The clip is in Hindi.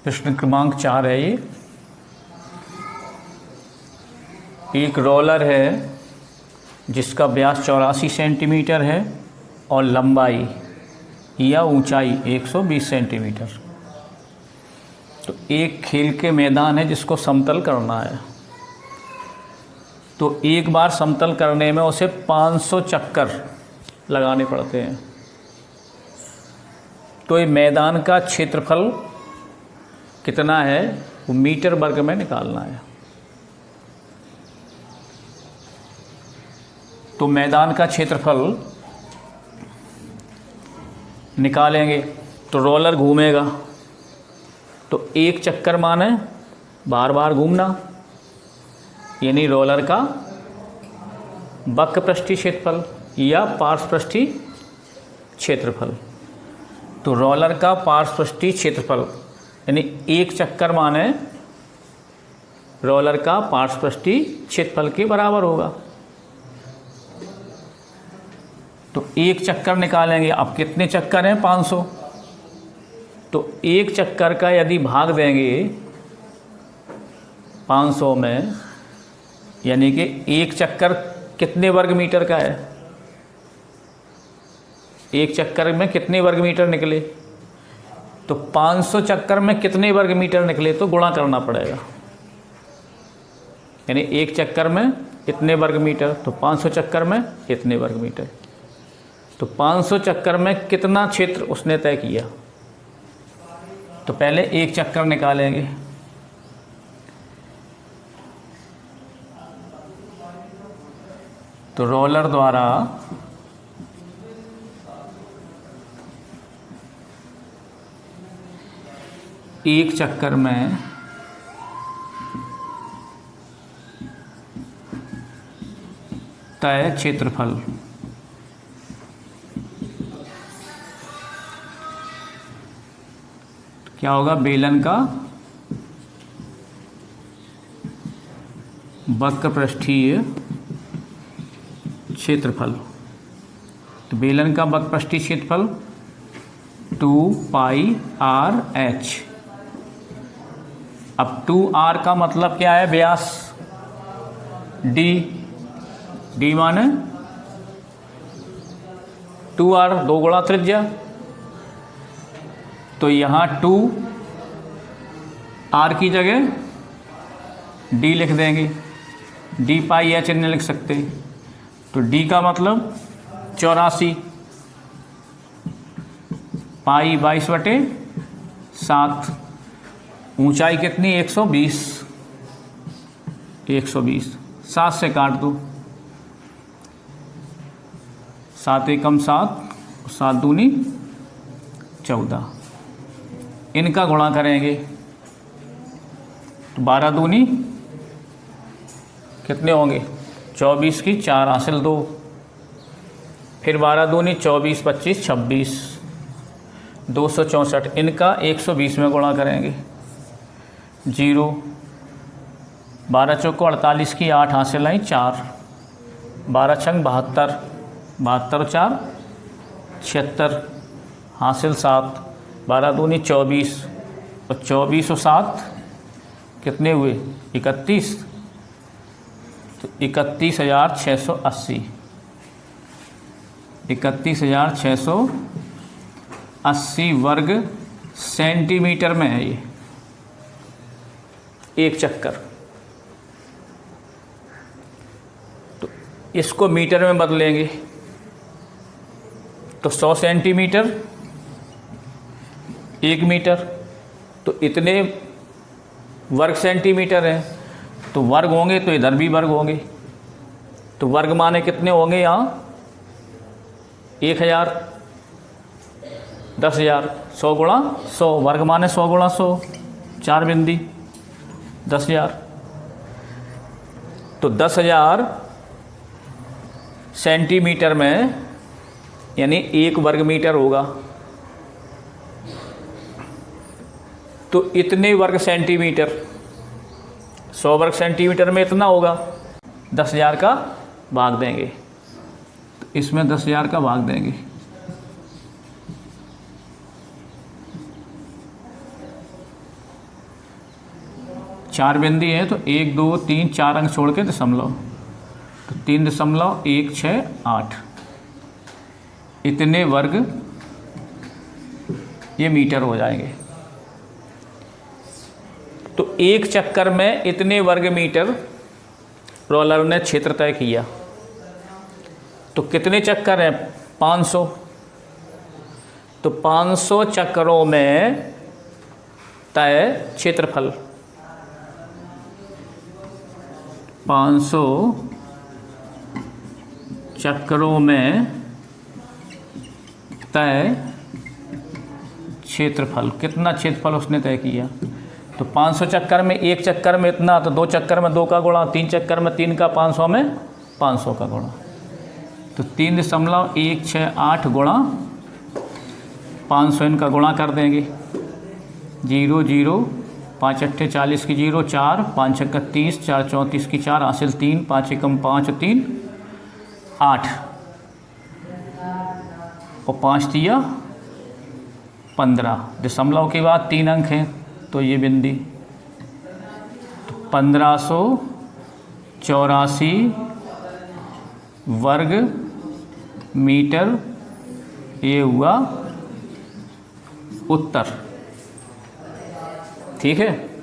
प्रश्न क्रमांक 4 है ये। एक रोलर है जिसका व्यास 84 सेंटीमीटर है और लंबाई या ऊंचाई 120 सेंटीमीटर। तो एक खेल के मैदान है जिसको समतल करना है। तो एक बार समतल करने में उसे 500 चक्कर लगाने पड़ते हैं। तो ये मैदान का क्षेत्रफल कितना है वो मीटर वर्ग में निकालना है। तो मैदान का क्षेत्रफल निकालेंगे तो रोलर घूमेगा, तो एक चक्कर माने बार बार घूमना, यानी रोलर का वक्रपृष्ठीय क्षेत्रफल या पार्श्वपृष्ठीय क्षेत्रफल। तो रोलर का पार्श्वपृष्ठीय क्षेत्रफल यानी एक चक्कर माने रोलर का पार्श्वपृष्ठीय क्षेत्रफल के बराबर होगा। तो एक चक्कर निकालेंगे। अब कितने चक्कर हैं? 500। तो एक चक्कर का यदि भाग देंगे 500 में, यानी कि एक चक्कर कितने वर्ग मीटर का है? एक चक्कर में कितने वर्ग मीटर निकले? तो 500 चक्कर में कितने वर्ग मीटर निकले तो गुणा करना पड़ेगा। यानी एक चक्कर में इतने वर्ग मीटर, तो 500 चक्कर में इतने वर्ग मीटर। तो 500 चक्कर में कितना क्षेत्र उसने तय किया? तो पहले एक चक्कर निकालेंगे। तो रोलर द्वारा एक चक्कर में तय क्षेत्रफल क्या होगा? बेलन का वक्रपृष्ठीय क्षेत्रफल। तो बेलन का वक्रपृष्ठीय क्षेत्रफल 2πr/h। अब 2r का मतलब क्या है? व्यास। d माने 2r 2 गुणा त्रिज्या। तो यहाँ 2r की जगह d लिख देंगे। d/h नहीं लिख सकते। तो d का मतलब 84, पाई 22/7। ऊंचाई कितनी? 120। 7 से काट दो। 7 एकम 7, 7 दूनी 14। इनका गुणा करेंगे तो 12 दूनी कितने होंगे? 24 की 4 हासिल 2, फिर 12 दूनी 24, 25, 26, 264। इनका 120 में गुणा करेंगे। 0, 12 चौको 48 की 8 हासिल आई 4, 12 छंग 72, 72 और 4 76 हासिल 7, 12 दूनी 24 और 24 और 7 कितने हुए? 31। तो 31,680। 31,680 वर्ग सेंटीमीटर में है ये एक चक्कर। तो इसको मीटर में बदलेंगे तो 100 सेंटीमीटर 1 मीटर। तो इतने वर्ग सेंटीमीटर हैं, तो वर्ग होंगे तो इधर भी वर्ग होंगे। तो वर्ग माने कितने होंगे? यहाँ 1000, 10,000। 100 गुणा 100, वर्ग माने 100 गुणा 100, 4 बिंदी 10,000। तो 10,000 सेंटीमीटर में यानी 1 वर्ग मीटर होगा। तो इतने वर्ग सेंटीमीटर, 100 वर्ग सेंटीमीटर में इतना होगा। 10,000 का भाग देंगे, तो इसमें 10,000 का भाग देंगे। 4 बिंदी है तो 1 2 3 4 अंक छोड़ के दशमलव, तो 3.168 इतने वर्ग ये मीटर हो जाएंगे। तो एक चक्कर में इतने वर्ग मीटर रोलर ने क्षेत्र तय किया। तो कितने चक्कर हैं? 500। तो 500 चक्करों में तय क्षेत्रफल, 500 चक्करों में तय क्षेत्रफल, कितना क्षेत्रफल उसने तय किया। तो 500 चक्कर में, एक चक्कर में इतना, तो 2 चक्कर में 2 का गुणा, 3 चक्कर में 3 का, 500 में 500 का गुणा। तो 3.168 गुणा 500, इनका गुणा कर देंगे। 0 0 5 अट्ठे 40 की 0, 4 5 छक्का 30, 4 34 की 4, हासिल 3, 5 एकम 5 3 8 और 5 दिया 15। दशमलव के बाद 3 अंक हैं तो ये बिंदी, तो 1584 वर्ग मीटर ये हुआ उत्तर। ठीक है।